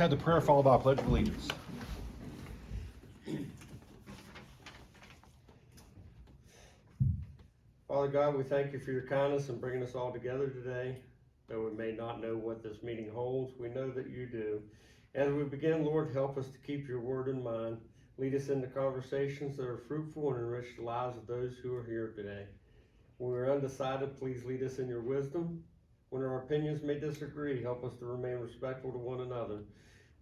Have the prayer followed by a pledge of allegiance. Father God, we thank you for your kindness in bringing us all together today. Though we may not know what this meeting holds, we know that you do. As we begin, Lord, help us to keep your word in mind. Lead us into conversations that are fruitful and enrich the lives of those who are here today. When we're undecided, please lead us in your wisdom. When our opinions may disagree, help us to remain respectful to one another.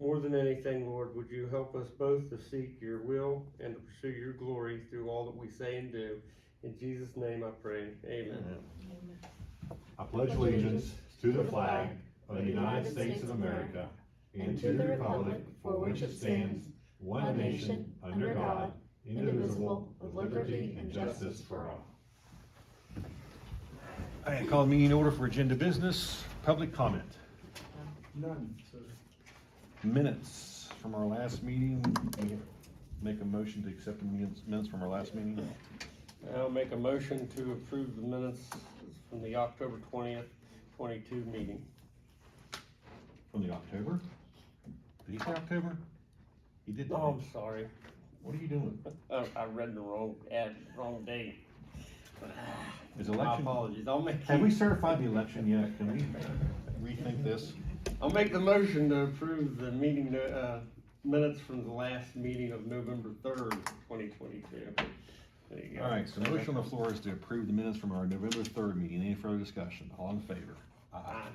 More than anything, Lord, would you help us both to seek your will and to pursue your glory through all that we say and do. In Jesus' name I pray, amen. I pledge allegiance to the flag of the United States of America and to the republic for which it stands, one nation, under God, indivisible, with liberty and justice for all. All right, call the meeting order for agenda business. Public comment. None, sir. Minutes from our last meeting. Make a motion to accept the minutes from our last meeting. I'll make a motion to approve the minutes from the October 20th, 22 meeting. From the October? Did he say October? He did. Oh, I'm sorry. What are you doing? I read the wrong date. Is My election? apologies. Have we certified the election yet? Can we rethink this? I'll make the motion to approve the meeting, minutes from the last meeting of November 3rd, 2022. There you go. All right, so the motion on the floor is to approve the minutes from our November 3rd meeting. Any further discussion? All in favor? Aye.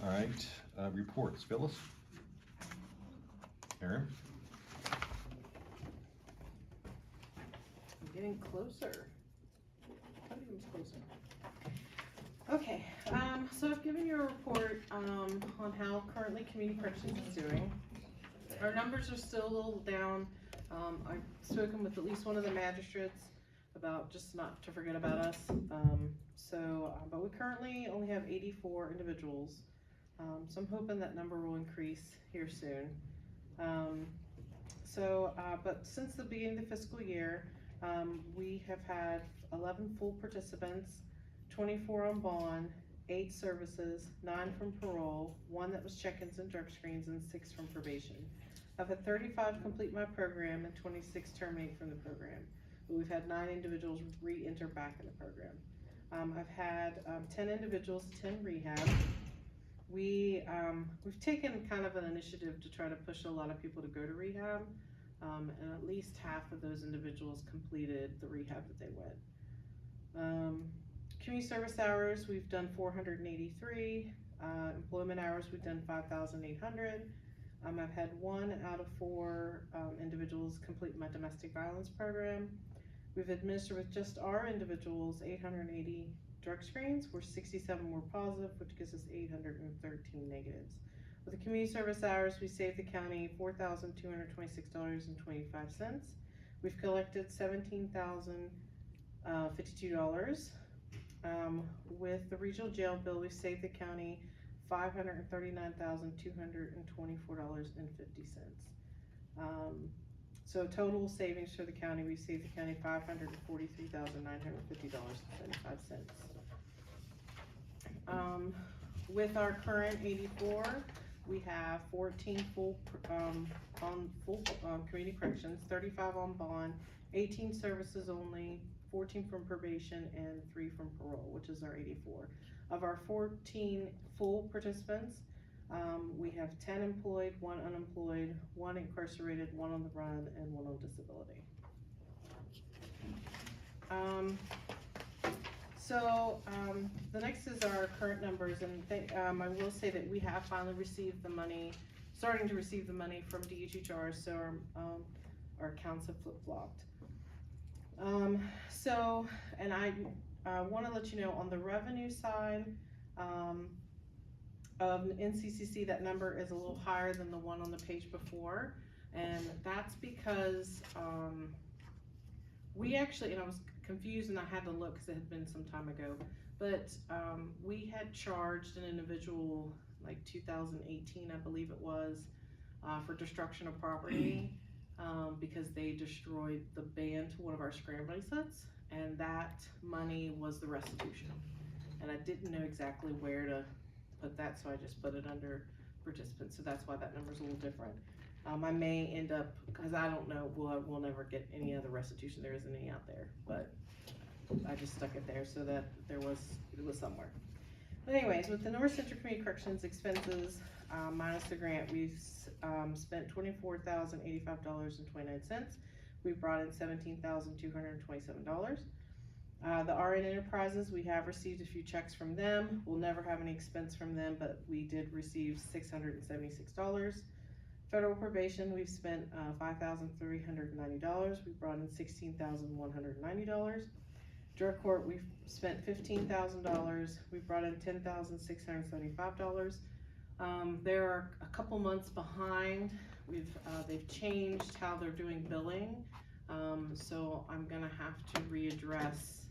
All right, reports. Phyllis? Aaron? I'm getting closer. Podium's closer. Okay, so I've given you a report on how currently community corrections is doing. Our numbers are still a little down. I've spoken with at least one of the magistrates about just not to forget about us. But we currently only have 84 individuals. So I'm hoping that number will increase here soon. But since the beginning of the fiscal year, we have had 11 full participants, 24 on bond, 8 services, 9 from parole, 1 that was check-ins and drug screens, and 6 from probation. I've had 35 complete my program and 26 terminate from the program. But we've had 9 individuals re-enter back in the program. I've had 10 individuals attend rehab. We've taken kind of an initiative to try to push a lot of people to go to rehab, and at least half of those individuals completed the rehab that they went. Community service hours, we've done 483. Employment hours, we've done 5,800. I've had 1 out of 4 individuals complete my domestic violence program. We've administered with just our individuals 880 drug screens, where 67 were positive, which gives us 813 negatives. With the community service hours, we saved the county $4,226.25. We've collected $17,052. With the regional jail bill, we saved the county $539,224.50. So total savings for the county, we saved the county $543,950.75. With our current 84, we have 14 full community corrections, 35 on bond, 18 services only, 14 from probation, and 3 from parole, which is our 84. Of our 14 full participants, we have 10 employed, 1 unemployed, 1 incarcerated, 1 on the run, and 1 on disability. The next is our current numbers, and I will say that we have finally received the money, starting to receive the money from DHHR, so our accounts have flip-flopped. And I want to let you know on the revenue side of NCCC, that number is a little higher than the one on the page before, and that's because we actually, and I was confused and I had to look because it had been some time ago, but we had charged an individual like 2018, I believe it was, for destruction of property because they destroyed the band to one of our scrambling sets, and that money was the restitution. And I didn't know exactly where to put that, so I just put it under participants, so that's why that number's a little different. I may end up, cause I don't know, we'll never get any other restitution, there isn't any out there, but I just stuck it there so that it was somewhere. But anyways, with the North Central Community Corrections expenses, minus the grant, we've, spent $24,085.29. We brought in $17,227. The RN Enterprises, we have received a few checks from them. We'll never have any expense from them, but we did receive $676. Federal probation, we've spent $5,390. We brought in $16,190. Drug court, we've spent $15,000. We brought in $10,675. They're a couple months behind. They've changed how they're doing billing. So I'm gonna have to readdress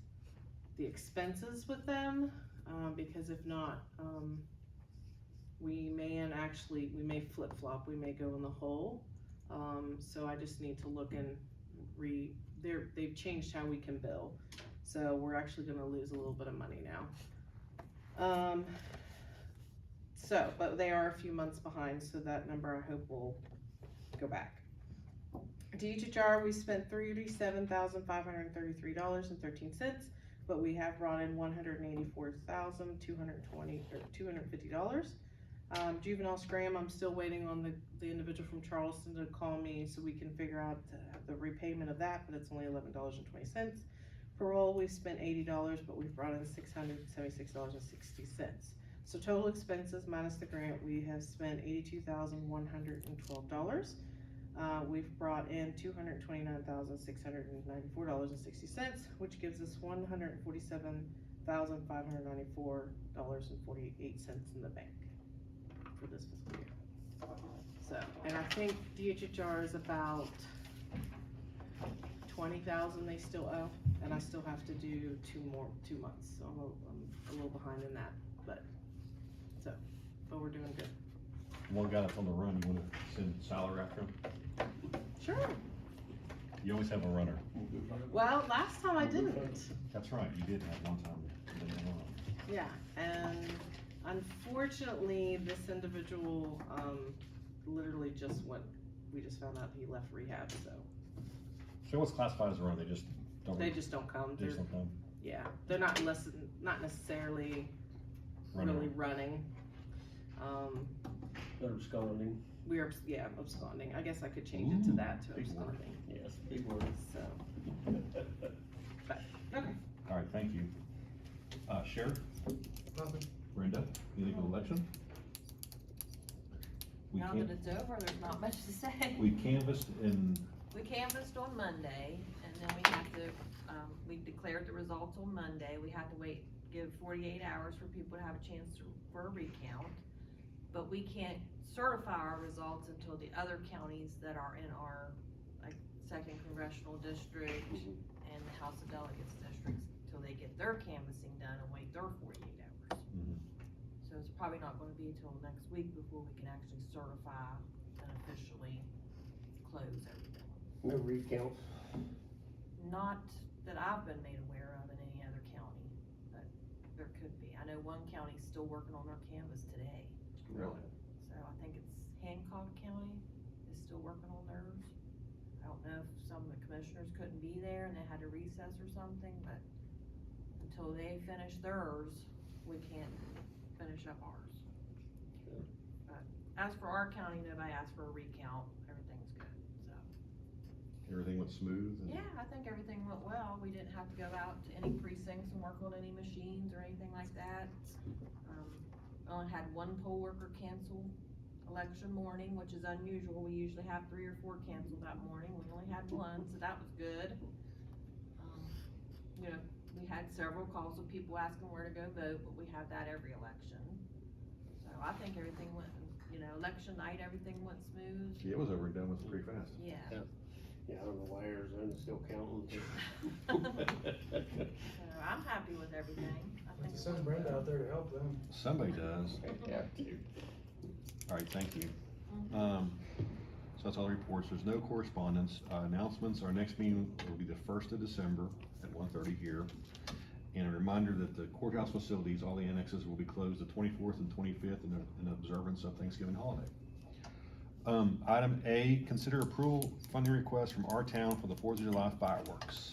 the expenses with them, because if not, we may flip-flop, we may go in the hole. So I just need to look and they've changed how we can bill. So we're actually gonna lose a little bit of money now. But they are a few months behind, so that number I hope will go back. DHR, we spent $37,533.13, but we have brought in $184,250. Juvenile scram, I'm still waiting on the individual from Charleston to call me so we can figure out the repayment of that, but it's only $11.20. Parole, we've spent $80, but we've brought in $676.60. So total expenses minus the grant, we have spent $82,112. We've brought in $229,694.60, which gives us $147,594.48 in the bank for this fiscal year. So, and I think DHR is about $20,000 they still owe, and I still have to do 2 months, so I'm a little behind in that, but we're doing good. One guy that's on the run, you wanna send salary after him? Sure. You always have a runner. Well, last time I didn't. That's right, you did have one time. You didn't have a runner. Yeah, and unfortunately, this individual, literally we just found out he left rehab, so. So what's classified as a runner? They just don't. They just don't come. They just don't come. Yeah, they're not necessarily really running. They're absconding. We're absconding. I guess I could change it to that, to big word. absconding. Yes, big word. So, but, okay. All right, thank you. Sheriff, Nothing. Brenda, anything on election? Now that it's over, there's not much to say. We canvassed and We canvassed on Monday, and then we have to, we declared the results on Monday. We had to give 48 hours for people to have a chance for a recount. But we can't certify our results until the other counties that are in our, like, 2nd Congressional District and the House of Delegates districts, till they get their canvassing done and wait their 48 hours. So it's probably not gonna be until next week before we can actually certify and officially close everything. No recounts. Not that I've been made aware of in any other county, but there could be. I know one county's still working on their canvas today. Really? So I think it's Hancock County is still working on theirs. I don't know if some of the commissioners couldn't be there and they had to recess or something, but until they finish theirs, we can't finish up ours. Sure. But as for our county, nobody asked for a recount, everything's good, so. everything went smooth. And Yeah, I think everything went well. We didn't have to go out to any precincts and work on any machines or anything like that. I only had one poll worker cancel election morning, which is unusual. We usually have 3 or 4 canceled that morning. We only had one, so that was good. You know, we had several calls of people asking where to go vote, but we have that every election. So I think everything went, election night, everything went smooth. yeah, it was over and done with pretty fast. Yeah. Yeah, I don't know why Arizona's still counting. So I'm happy with everything. I think it Send went Brenda well. out there to help them. Somebody does. Yeah, too. All right, thank you. So that's all the reports. There's no correspondence. Announcements, our next meeting will be the 1st of December at 1:30 here. And a reminder that the courthouse facilities, all the annexes will be closed the 24th and 25th in observance of Thanksgiving holiday. Item A, consider approval funding request from our town for the 4th of July fireworks.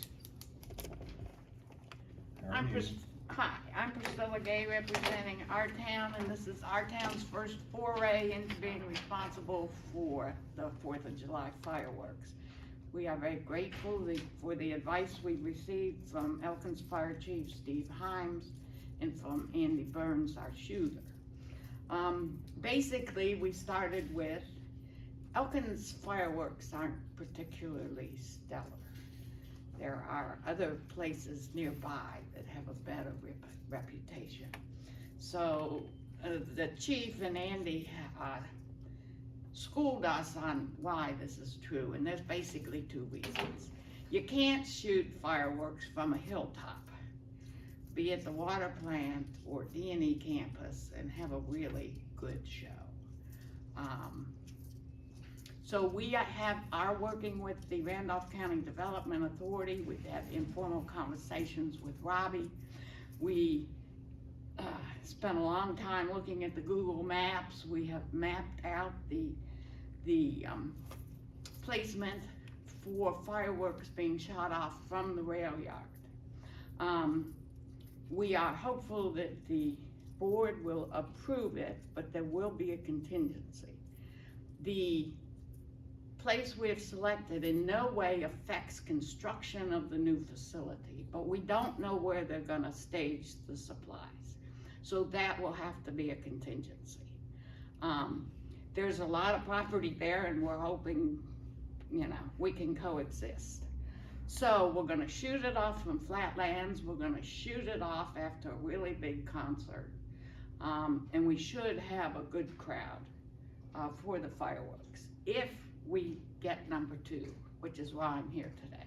How are you? Hi, I'm Priscilla Gay representing our town, and this is our town's first foray into being responsible for the 4th of July fireworks. We are very grateful for the advice we've received from Elkins Fire Chief Steve Himes and from Andy Burns, our shooter. Basically, we started with Elkins fireworks aren't particularly stellar. There are other places nearby that have a better reputation. So the chief and Andy schooled us on why this is true, and there's basically two reasons. You can't shoot fireworks from a hilltop, be it the water plant or D&E campus, and have a really good show. So we are working with the Randolph County Development Authority. We've had informal conversations with Robbie. We spent a long time looking at the Google Maps. We have mapped out the placement for fireworks being shot off from the rail yard. We are hopeful that the board will approve it, but there will be a contingency. The place we have selected in no way affects construction of the new facility, but we don't know where they're gonna stage the supplies. So that will have to be a contingency. There's a lot of property there, and we're hoping, we can coexist. So we're gonna shoot it off from Flatlands, we're gonna shoot it off after a really big concert. And we should have a good crowd for the fireworks, if we get number 2, which is why I'm here today.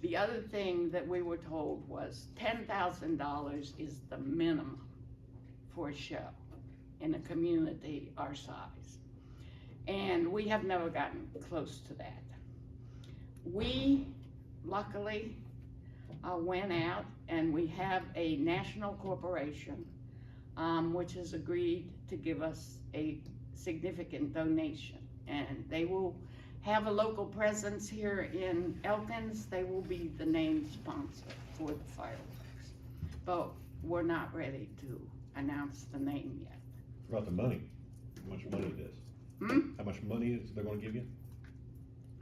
The other thing that we were told was $10,000 is the minimum for a show in a community our size. And we have never gotten close to that. We luckily went out and we have a national corporation which has agreed to give us a significant donation. And they will have a local presence here in Elkins. They will be the named sponsor for the fireworks. But we're not ready to announce the name yet. What about the money? How much money it is? How much money is they're gonna give you?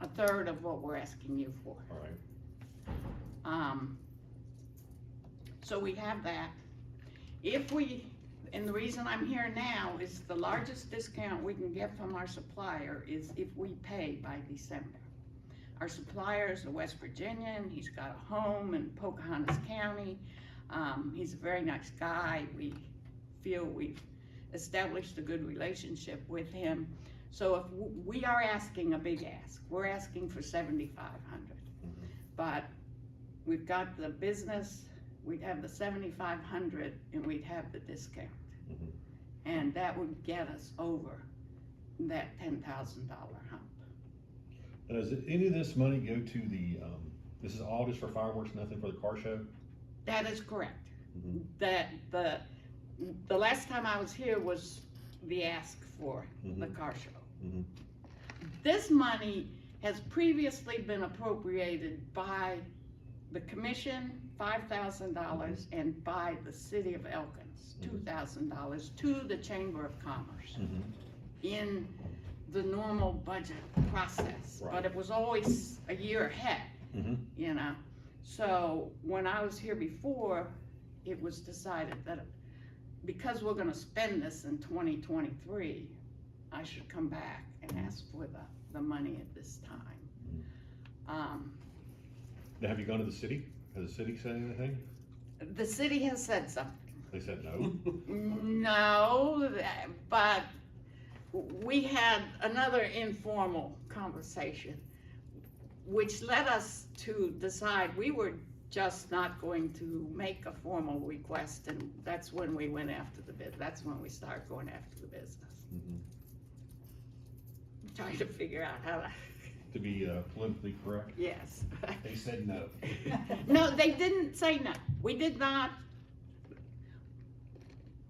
A third of what we're asking you for. All right. So we have that. And the reason I'm here now is the largest discount we can get from our supplier is if we pay by December. Our supplier is a West Virginian. He's got a home in Pocahontas County. He's a very nice guy. We feel we've established a good relationship with him. So if we are asking a big ask, we're asking for $7,500. But we've got the business, we'd have the $7,500 and we'd have the discount. And that would get us over that $10,000 hump. And does any of this money go to the, this is all just for fireworks, nothing for the car show? That is correct. That the last time I was here was the ask for the car show. This money has previously been appropriated by the commission, $5,000, and by the city of Elkins, $2,000 to the Chamber of Commerce in the normal budget process. Right. But it was always a year ahead, So when I was here before, it was decided that because we're gonna spend this in 2023, I should come back and ask for the money at this time. Now, have you gone to the city? Has the city said anything? The city has said something. They said no? No, but we had another informal conversation, which led us to decide we were just not going to make a formal request, and that's when we went after the bid. That's when we started going after the business. Trying to figure out how to to be politically correct? Yes. They said no. No, they didn't say no. We did not.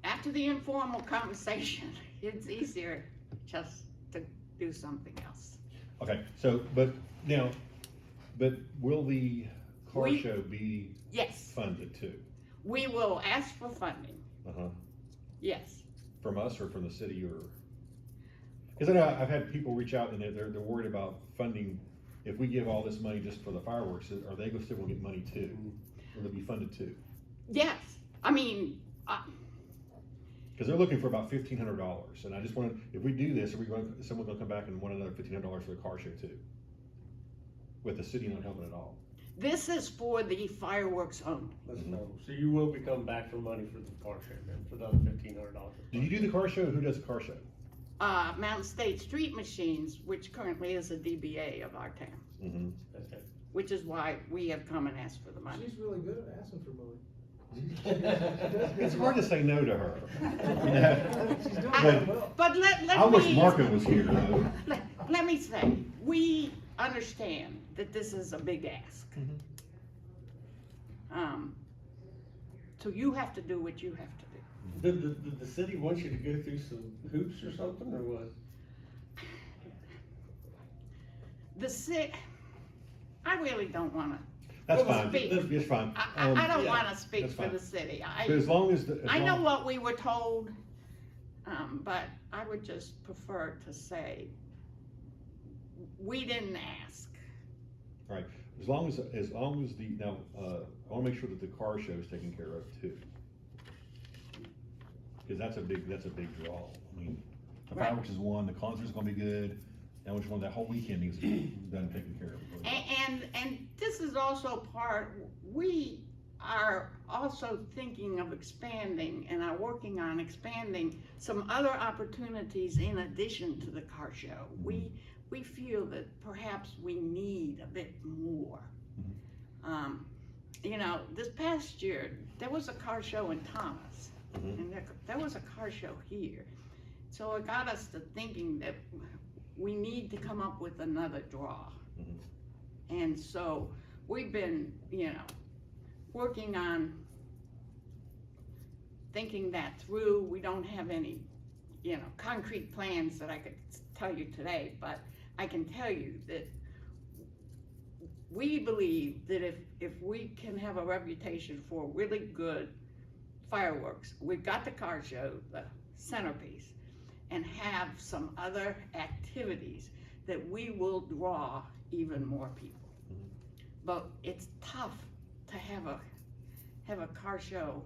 After the informal conversation, it's easier just to do something else. Okay, so, but will the car We- show be Yes, funded too? we will ask for funding, Uh-huh. yes. From us or from the city or? Cause I know I've had people reach out and they're worried about funding. If we give all this money just for the fireworks, are they still gonna get money too? Will it be funded too? Yes, I mean, Cause they're looking for about $1,500 and I just wanted, if we do this, is someone gonna come back and want another $1,500 for the car show too? With the city not helping at all? this is for the fireworks only. Let's know. So you will be coming back for money for the car show then, for the other $1,500. Do you do the car show? Who does the car show? Mountain State Street Machines, which currently is a DBA of our town, Mm-hmm. Okay. which is why we have come and asked for the money. She's really good at asking for money. It's hard to say no to her. She's doing I- really well. But let I wish me, Marco was here though. let me say, we understand that this is a big ask. So you have to do what you have to do. Did the city want you to go through some hoops or something, or what? I really don't wanna, That's Well, fine, speak. it's fine. I don't yeah, wanna speak that's for fine. the city. But as long as, I know what we were told, but I would just prefer to say, we didn't ask. as long as the, now, I wanna make sure that the car show is taken care of too. Cause that's a big draw. I mean, the Right. fireworks is one, the concert's gonna be good, and which one, that whole weekend needs to be done and taken care of. And this is also part, we are also thinking of expanding and are working on expanding some other opportunities in addition to the car show. We feel that perhaps we need a bit more. You know, this past year, there was a car show in Thomas, and there was a car show here. So it got us to thinking that we need to come up with another draw. And so we've been, working on thinking that through. We don't have any, concrete plans that I could tell you today, but I can tell you that we believe that if we can have a reputation for really good fireworks, we've got the car show, the centerpiece, and have some other activities that we will draw even more people. But it's tough to have a car show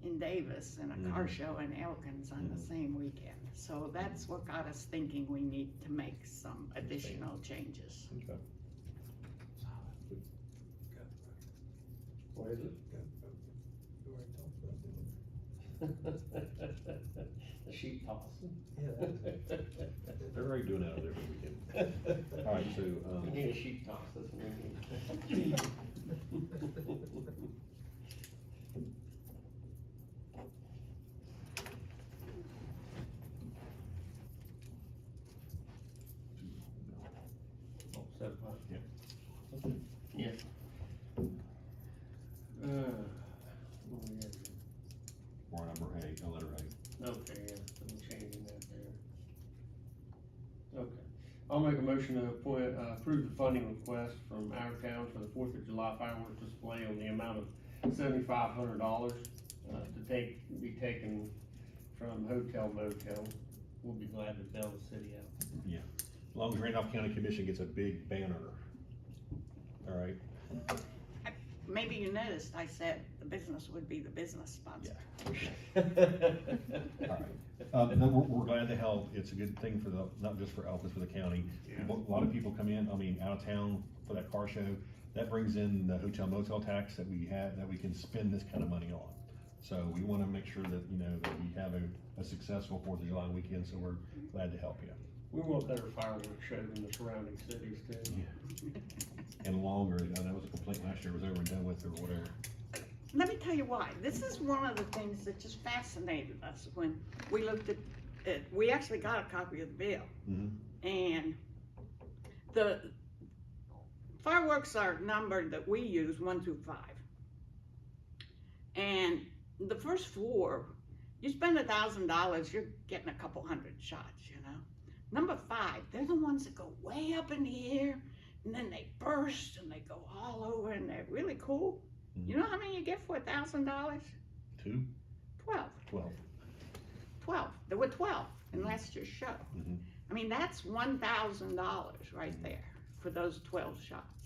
in Davis and a car show in Elkins on the same weekend. So that's what got us thinking we need to make some additional changes. Okay. What is it? You already talked about it. The sheep toss. Yeah. They're already doing that over there for the weekend. All right, so, We need a sheep toss, that's what we need. Oh, 7 o'clock. Yeah. Yeah. What we got here? or number A, letter A. Okay, yeah, I'm changing that there. Okay, I'll make a motion to approve the funding request from our town for the 4th of July fireworks display on the amount of $7,500, be taken from hotel motel. We'll be glad to bail the city out. As long as Randolph County Commission gets a big banner. All right, Maybe you noticed I said the business would be the business sponsor. all right. No, we're glad to help. It's a good thing for not just for Elkins, for the county. Yeah. A lot of people come in, out of town for that car show. That brings in the hotel motel tax that we have, that we can spend this kind of money on. So we wanna make sure that, that we have a successful 4th of July weekend, so we're glad to help you. We want better fireworks shows in the surrounding cities too. Yeah. And longer, that was a complaint last year, was over and done with or whatever. Let me tell you why. This is one of the things that just fascinated us when we looked at it. We actually got a copy of the bill. Mm-hmm. And the fireworks are numbered that we use 1 through 5. And the first floor, you spend $1,000, you're getting a couple hundred shots, you know. Number 5, they're the ones that go way up in the air, and then they burst and they go all over, and they're really cool. You know how many you get for $1,000? 2? 12. 12. There were 12 in last year's show. Mhm. I mean, that's $1,000 right there for those 12 shots.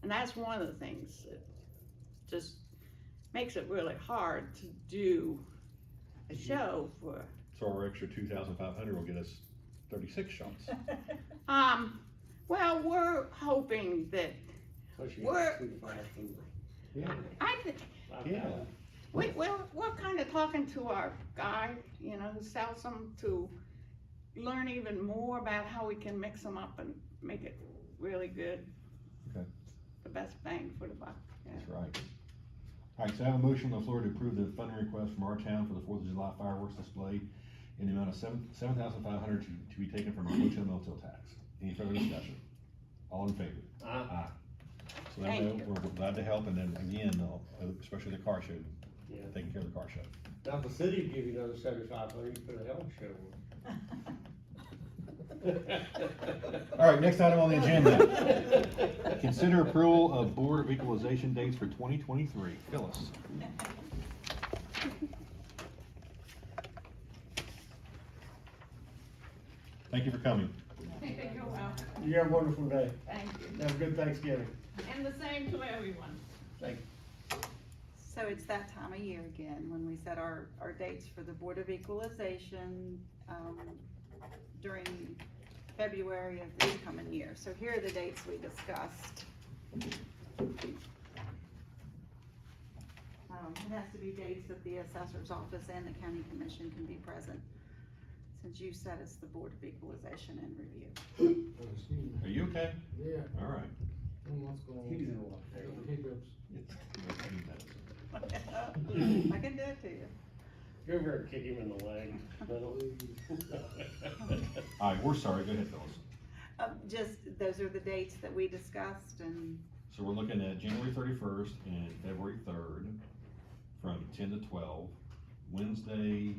And that's one of the things that just makes it really hard to do a show for, So our extra 2,500 will get us 36 shots. well, we're hoping that, We're- Yeah. I think, Yeah. we're kind of talking to our guy, you know, who sells them, to learn even more about how we can mix them up and make it really good. Okay. The best bang for the buck. Yeah. That's right. All right, so I have a motion on the floor to approve the funding request from our town for the 4th of July fireworks display in the amount of $7,500 to be taken from our hotel motel tax. Any further discussion? All in favor? Aye. So that Thank way, you. we're glad to help, and then again, especially the car show, Yeah. taking care of the car show. Now, if the city give you another 7,500, you put a hell of a show on. All right, next item on the agenda. Consider approval of Board of Equalization dates for 2023. Phyllis. Thank you for coming. You have a wonderful day. Thank you. Have a good Thanksgiving. And the same to everyone. So it's that time of year again, when we set our dates for the Board of Equalization, during February of this coming year. So here are the dates we discussed. It has to be dates that the assessor's office and the county commission can be present, since you set as the Board of Equalization and Review. Are you okay? Yeah, All right. what's going on? He's in a lot of pain. Hiccups. I can do it to you. Go over and kick him in the leg. All right, we're sorry. Go ahead, Phyllis. Just, those are the dates that we discussed, and So we're looking at January 31st and February 3rd from 10 to 12. Wednesday,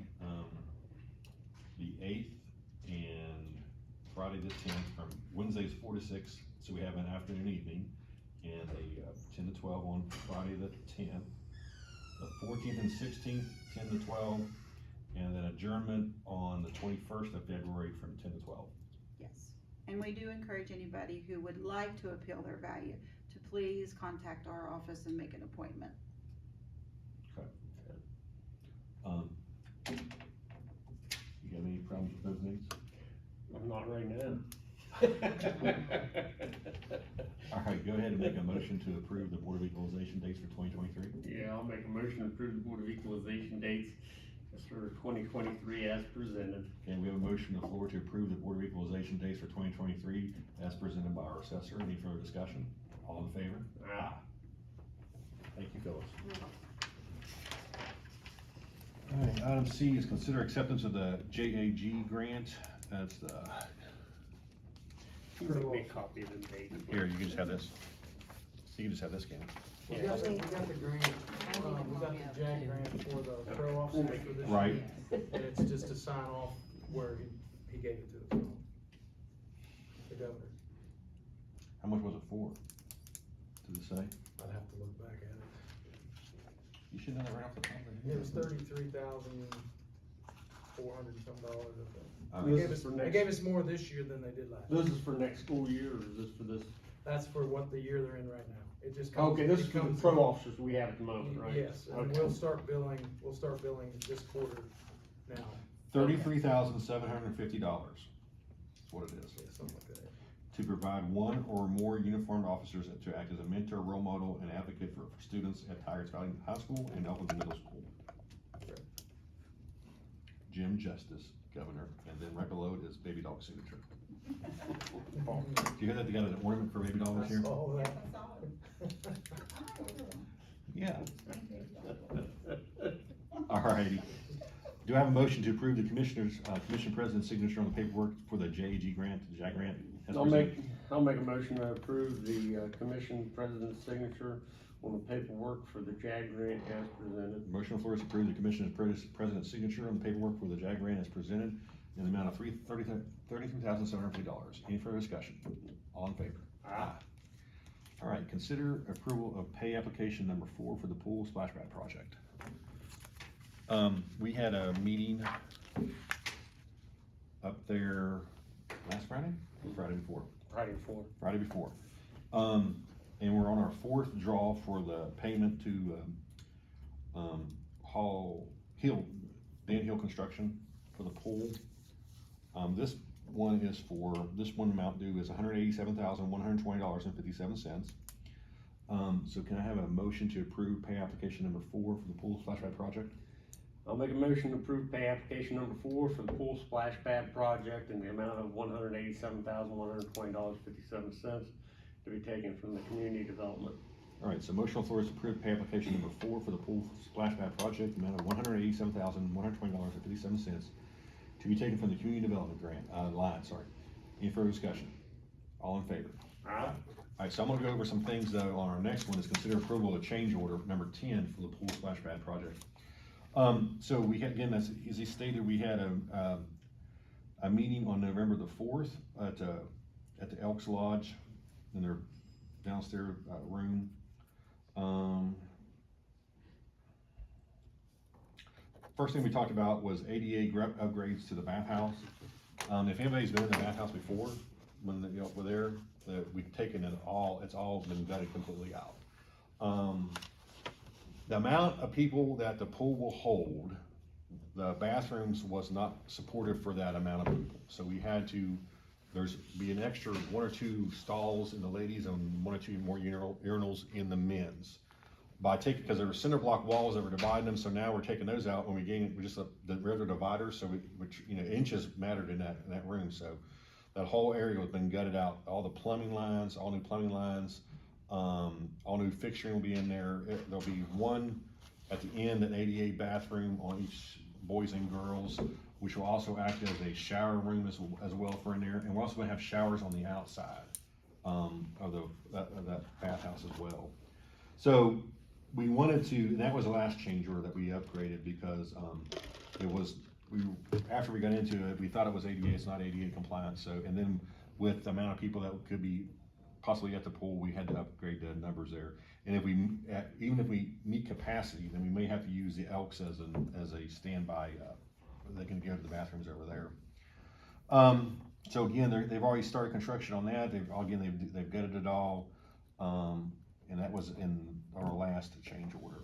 the 8th, and Friday the 10th from Wednesday's 4 to 6. So we have an afternoon, evening, and a 10 to 12 on Friday the 10th. The 14th and 16th, 10 to 12, and then adjournment on the 21st of February from 10 to 12. yes. And we do encourage anybody who would like to appeal their value to please contact our office and make an appointment. You have any problems with those dates? I'm not right now. All right, go ahead and make a motion to approve the Board of Equalization dates for 2023. Yeah, I'll make a motion to approve the Board of Equalization dates for 2023 as presented. Okay, we have a motion on the floor to approve the Board of Equalization dates for 2023 as presented by our assessor. Any further discussion? All in favor? Aye. Thank you, Phyllis. All right, item C is consider acceptance of the JAG grant. That's the, You can make a copy of the dates. here, you can just have this. You can just have this, Ken. We got the grant, we got the JAG grant for the pro officers for this year. Right. And it's just to sign off where he gave it to us, the governor. How much was it for? Does it say? I'd have to look back at it. You should know that right off the top of your It head. was $33,400 and some dollars, I think. All They right. gave us, they gave us more this year than they did last year. This is for next school year, or is this for this? That's for what the year they're in right now. It just comes. Okay, this it is for the comes- pro officers we have at the moment, right? Yes, and Okay. we'll start billing this quarter now, $33,750. That's what it is. yeah, something like that. To provide one or more uniformed officers to act as a mentor, role model, and advocate for students at Tigers Valley High School and Elkwood Middle School. Correct. Jim Justice, Governor, and then right below it is Baby Dog signature. Do you hear that they got an ornament for Baby Dog I this year? saw that. Yeah. Alrighty. do I have a motion to approve the commission president's signature on the paperwork for the JAG grant, the JAG grant? as presented? I'll make a motion to approve the commission president's signature on the paperwork for the JAG grant as presented. Motion on the floor is to approve the commission's president's signature on the paperwork for the JAG grant as presented in the amount of $33,750. Any further discussion? All in favor? Aye. All right, consider approval of pay application number 4 for the pool splash pad project. We had a meeting up there last Friday, or Friday before? Friday before. And we're on our 4th draw for the payment to, Dan Hill Construction for the pool. This one amount due is $187,120.57. So can I have a motion to approve pay application number 4 for the pool splash pad project? I'll make a motion to approve pay application number 4 for the pool splash pad project in the amount of $187,120.57 to be taken from the community development. All right, so motion on the floor is to approve pay application number 4 for the pool splash pad project, the amount of $187,120.57 to be taken from the community development grant, line, sorry. Any further discussion? All in favor? Aye. All right, so I'm gonna go over some things though on our next one is consider approval of change order number 10 for the pool splash pad project. So we had, again, as he stated, we had a meeting on November the 4th at the Elks Lodge in their downstairs room. First thing we talked about was ADA upgrades to the bathhouse. If anybody's been in the bathhouse before, when we're there, we've taken it all, it's all been gutted completely out. The amount of people that the pool will hold, the bathrooms was not supportive for that amount of people. So we had to, there's be an extra 1 or 2 stalls in the ladies and 1 or 2 more urinals in the men's. Because there were cinder block walls that were dividing them, so now we're taking those out when we just the regular dividers, so which inches mattered in that room, so that whole area has been gutted out. All the plumbing lines, all new plumbing lines, all new fixturing will be in there. There'll be one at the end, an ADA bathroom on each boys and girls, which will also act as a shower room as well for in there, and we're also going to have showers on the outside of that bathhouse as well. So we wanted to, and that was the last change order that we upgraded because after we got into it, we thought it was ADA, it's not ADA compliant. So, and then with the amount of people that could be possibly at the pool, we had to upgrade the numbers there. And even if we meet capacity, then we may have to use the Elks as a standby. They can go to the bathrooms over there. So again, they've already started construction on that. They've gutted it all. And that was in our last change order.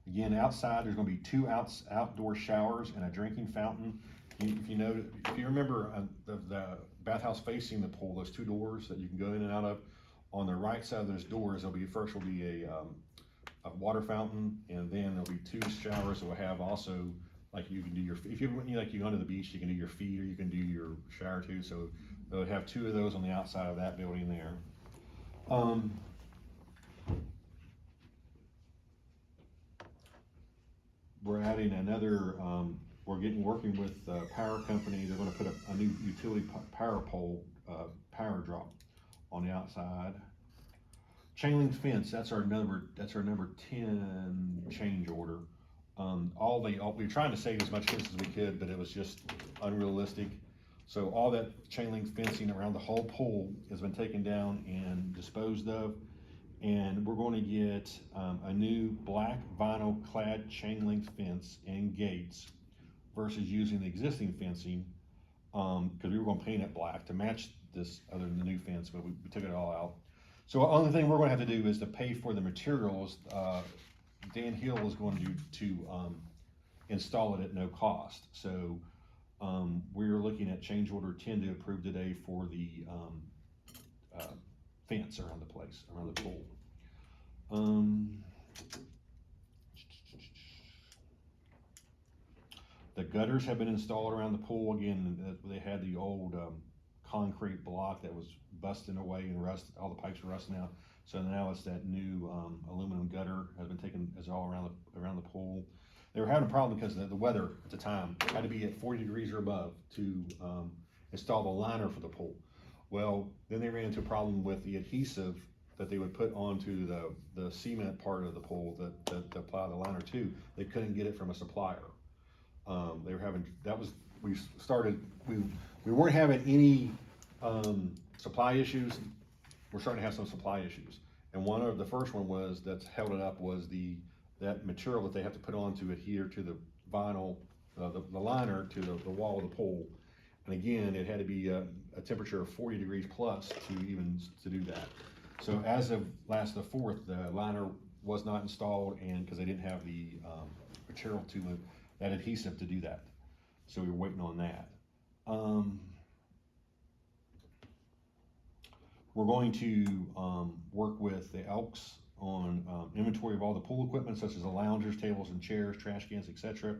Again, outside, there's gonna be 2 outdoor showers and a drinking fountain. If you remember the bathhouse facing the pool, those 2 doors that you can go in and out of, on the right side of those doors, will be a water fountain, and then there'll be 2 showers that will have also, like you can do if you go to the beach, you can do your feet or you can do your shower too. So they'll have 2 of those on the outside of that building there. We're adding another, working with the power company. They're gonna put a new utility power pole, power drop on the outside. Chain link fence, that's our number 10 change order. We were trying to save as much fence as we could, but it was just unrealistic. So all that chain link fencing around the whole pool has been taken down and disposed of. And we're going to get a new black vinyl clad chain link fence and gates versus using the existing fencing, because we were going to paint it black to match this the new fence, but we took it all out. So the only thing we're going to have to do is to pay for the materials. Dan Hill is going to install it at no cost. So we're looking at change order 10 to approve today for the fence around the place, around the pool. The gutters have been installed around the pool. Again, they had the old concrete block that was busting away and all the pipes were rusting out. So now it's that new aluminum gutter has been taken all around the pool. they were having a problem because the weather at the time had to be at 40 degrees or above to, install the liner for the pool. Well, then they ran into a problem with the adhesive that they would put onto the cement part of the pool that apply the liner to. They couldn't get it from a supplier. They were having, we weren't having any, supply issues. We're starting to have some supply issues. And the first one that's held it up was that material that they have to put on to adhere to the vinyl, the liner to the wall of the pool. And again, it had to be a temperature of 40 degrees plus to do that. So as of the 4th, the liner was not installed, and because they didn't have the material that adhesive to do that. So we were waiting on that. We're going to work with the Elks on inventory of all the pool equipment, such as the loungers, tables and chairs, trash cans, etc.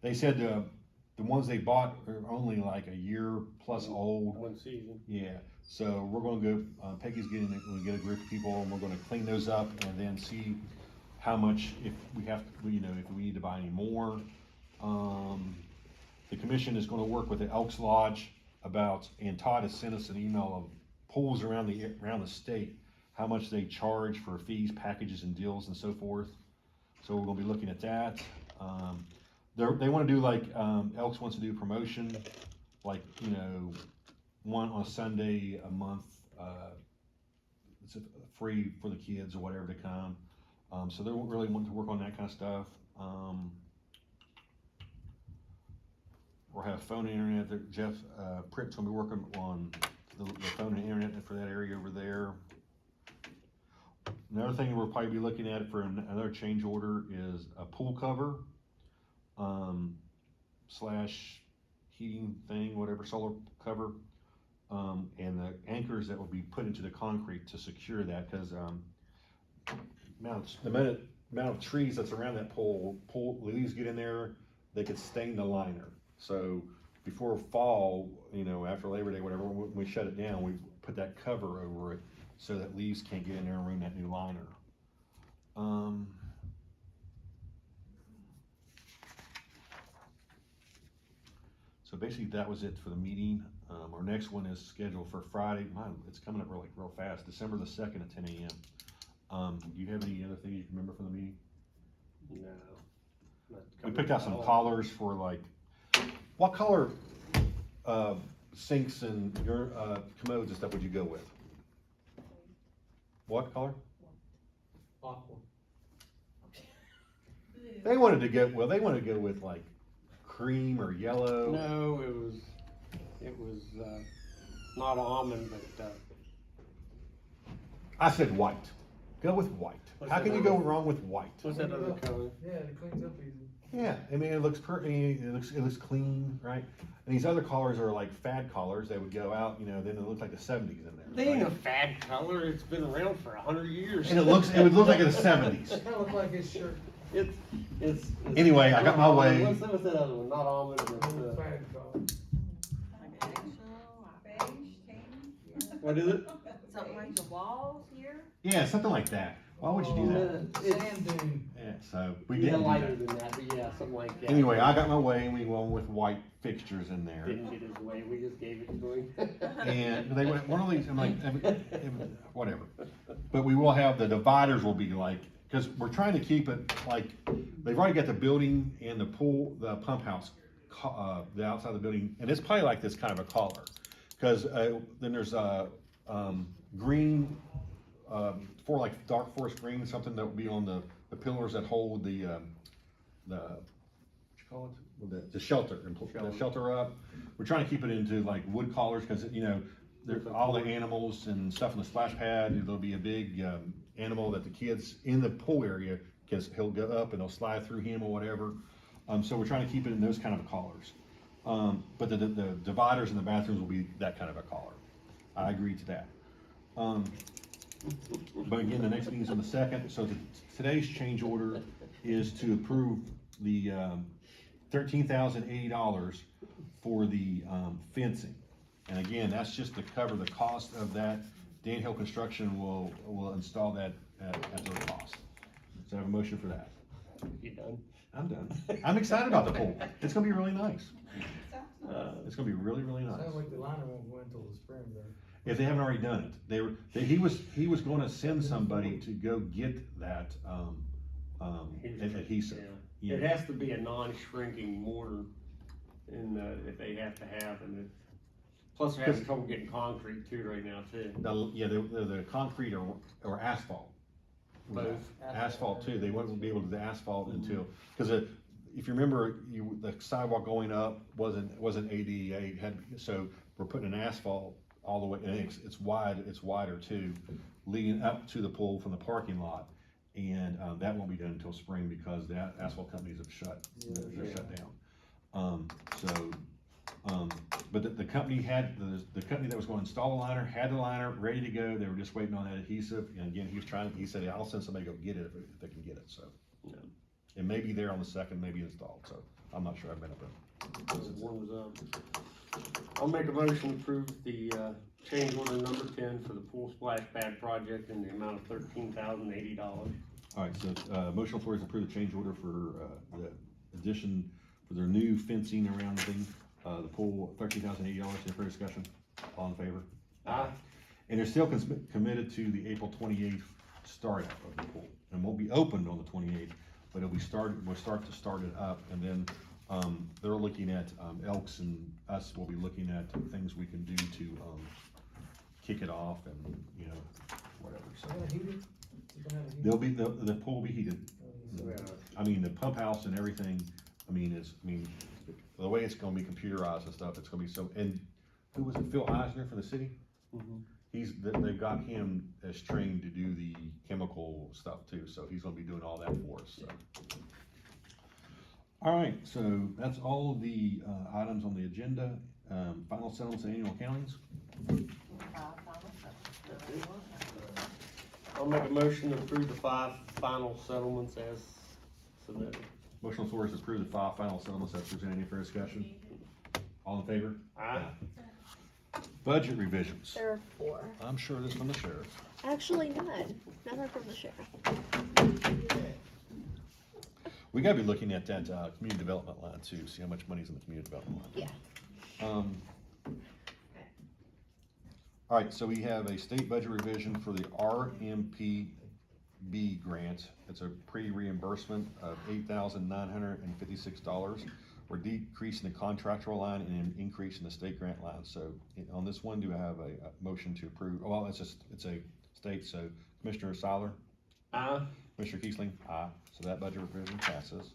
They said the ones they bought are only like a year plus old. One season. Yeah, so we're gonna go, Peggy's getting it, we get a group of people, and we're gonna clean those up and then see how much, if we have, if we need to buy any more. The commission is gonna work with the Elks Lodge and Todd has sent us an email of pools around the state, how much they charge for fees, packages and deals and so forth. So we're gonna be looking at that. They wanna do like, Elks wants to do promotion, like, one on a Sunday a month, it's free for the kids or whatever to come. So they really want to work on that kind of stuff. We'll have phone and internet. Jeff Pritt's gonna be working on the phone and internet for that area over there. Another thing we'll probably be looking at for another change order is a pool cover, / heating thing, whatever, solar cover, and the anchors that will be put into the concrete to secure that, because the amount of trees that's around that pool, leaves get in there, they could stain the liner. So before fall, after Labor Day, whatever, when we shut it down, we put that cover over it so that leaves can't get in there and ruin that new liner. So basically that was it for the meeting. Our next one is scheduled for Friday. It's coming up real fast, December the 2nd at 10 a.m. Do you have any other things you can remember from the meeting? No. We picked out some collars for what color sinks and your commodes and stuff would you go with? What color? Aqua. They wanted to go with like cream or yellow. No, it was not almond, but I said white. Go with white. What's How that can you other- go wrong with white? what's that other color? Yeah, it cleans up easy. Yeah, I mean it looks it looks clean, right? And these other collars are like fad collars. They would go out, then it looked like the 70s in there. They ain't right? a fad color. It's been around for 100 years. And it would look like the 70s. It kinda look like his shirt. It's Anyway, I got my way. What's that other one? Not almond. It's bad color. What is it? Something like the walls here? Yeah, something like that. Why would you do that? Sand dune. Yeah, so we Yeah, didn't do lighter that. than that, but yeah, something like that. Anyway, I got my way and we went with white fixtures in there. Didn't get his way. We just gave it to him. And they went, one of these, I'm like, whatever. But we will have, the dividers will be like, because we're trying to keep it like, they've already got the building and the pool, the pump house, the outside of the building, and it's probably like this kind of a color. Because then there's green, for like dark forest green, something that will be on the pillars that hold the what you call it? The shelter, and the shelter up. We're trying to keep it into like wood collars, because there's all the animals and stuff in the splash pad. There'll be a big animal that the kids in the pool area, because he'll go up and they'll slide through him or whatever. So we're trying to keep it in those kind of collars. But the dividers in the bathrooms will be that kind of a collar. I agree to that. But again, the next meeting's on the 2nd, so today's change order is to approve the $13,080 for the fencing. And again, that's just to cover the cost of that. Dan Hill Construction will install that at their cost. So I have a motion for that. You done? I'm done. I'm excited about the pool. It's gonna be really nice. Uh, It's gonna be really, really nice. Sounds like the liner won't go until the spring there. If they haven't already done it, he was gonna send somebody to go get that, adhesive. yeah. It Yeah. has to be a non-shrinking mortar, and, if they have to have, and it, plus they're having trouble getting concrete too right now too. The concrete or asphalt. Both. Asphalt too, they wouldn't be able to do the asphalt until, cause if you remember, the sidewalk going up wasn't ADA, so we're putting an asphalt all the way, and it's wider too, leading up to the pool from the parking lot. And, that won't be done until spring because the asphalt companies have they're shut down. But the company the company that was going to install the liner, had the liner ready to go, they were just waiting on that adhesive, and again, he said, I'll send somebody to go get it if they can get it, so. Yeah. It may be there on the second, maybe installed, so, I'm not sure, I've been up there. As it warms up. I'll make a motion to approve the, change order number 10 for the pool splash pad project in the amount of $13,080. Alright, so, motion on the floor is to approve the change order for, the addition for their new fencing around the thing, the pool, $13,080, any further discussion? All in favor? Aye. And they're still committed to the April 28th startup of the pool, and won't be opened on the 28th, but we'll start to start it up, and then, they're looking at, Elks and us will be looking at things we can do to, kick it off and, whatever, so. They'll be, the pool will be heated. I mean, the pump house and everything, the way it's gonna be computerized and stuff, it's gonna be so, and who was it, Phil Eisner from the city? Mhm. They've got him as trained to do the chemical stuff too, so he's gonna be doing all that for us, so. Alright, so that's all of the, items on the agenda, final settlements and annual accountings. I'll make a motion to approve the 5 final settlements as submitted. Motion on the floor is to approve the 5 final settlements as presented. Any further discussion? All in favor? Aye. Budget revisions. There are 4. I'm sure this from the sheriff. Actually, none. None are from the sheriff. We gotta be looking at that, community development line too, see how much money's in the community development line. Yeah. Alright, so we have a state budget revision for the RMPB grant. It's a pre-reimbursement of $8,956. We're decreasing the contractual line and an increase in the state grant line. So on this one, do I have a motion to approve? Well, it's a state, so Commissioner Seiler, Aye. Commissioner Kiesling, aye. So that budget revision passes.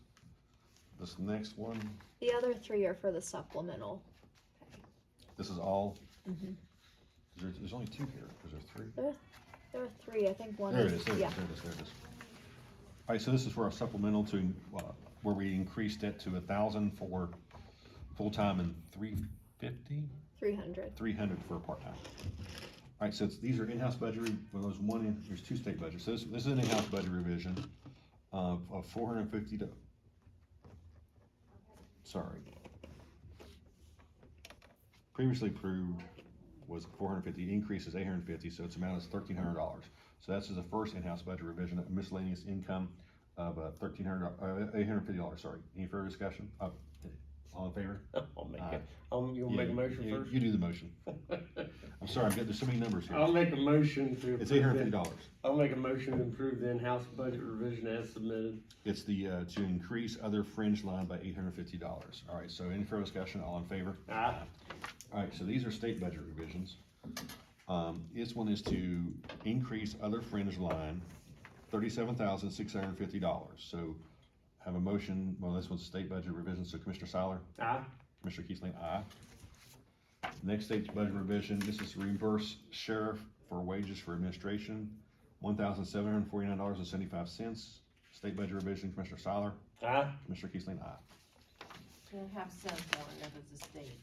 This next one, The other 3 are for the supplemental. this is all, Mhm. there's only 2 here. Is there 3? There are 3. I think one There is. it is, there it Yeah. is, there it is, there it is. Alright, so this is for our supplemental to, where we increased it to 1,000 for full-time and 350? 300. 300 for a part-time. Alright, so these are in-house budget, there's 2 state budgets. So this is an in-house budget revision of $450 previously approved was 450, increase is 850, so its amount is $1,300. So that's the first in-house budget revision, a miscellaneous income of $850, sorry. Any further discussion? All in favor? I'll make Aye. it. You'll make a motion first? You do the motion. I'm sorry, there's so many numbers here. I'll make a motion to. It's approve the- $850. I'll make a motion to approve the in-house budget revision as submitted. It's the, to increase other fringe line by $850. All right, so any further discussion, all in favor? Aye. All right, so these are state budget revisions. This one is to increase other fringe line, $37,650. So have a motion, well, this one's state budget revision, so Commissioner Seiler, Aye. Commissioner Kiesling, aye. Next state's budget revision, this is to reimburse sheriff for wages for administration, $1,749.75. State budget revision, Commissioner Seiler, Aye. Commissioner Kiesling, aye. We'll have cents on it if it's a state.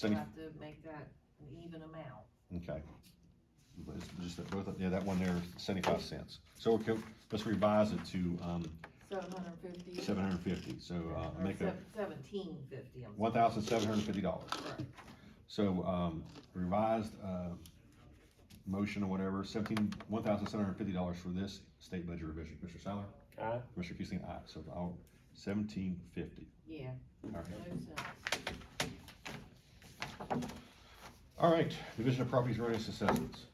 We'll 70 have to make that an even amount. Okay. But it's just that both, yeah, that one there, 75 cents. So let's revise it to, 750. 750, so, make a 1750. $1,750. Correct. So, revised, motion or whatever, $1,750 for this state budget revision. Commissioner Seiler, Aye. Commissioner Kiesling, aye. So $17.50. Yeah. All right. No sense. All right, Division of Properties Erroneous Assessments.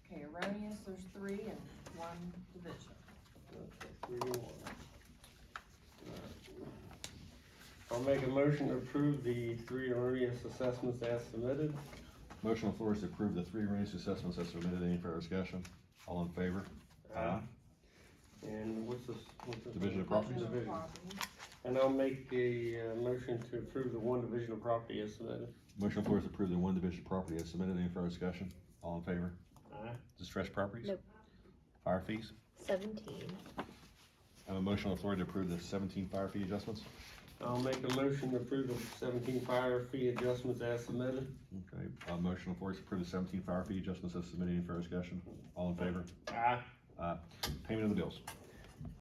Okay, erroneous, there's 3 and 1 division. Okay, 3 and 1. I'll make a motion to approve the 3 erroneous assessments as submitted. Motion on the floor is to approve the 3 erroneous assessments as submitted. Any further discussion? All in favor? And what's this? Division of Properties? Division. Property. And I'll make a motion to approve the 1 division of property as submitted. Motion on the floor is to approve the 1 division of property as submitted. Any further discussion? All in favor? Aye. Is this fresh properties? Nope. Fire fees? 17. I have a motion on the floor to approve the 17 fire fee adjustments. I'll make a motion to approve the 17 fire fee adjustments as submitted. Okay, motion on the floor is to approve the 17 fire fee adjustments as submitted. Any further discussion? All in favor? Aye. Payment of the bills.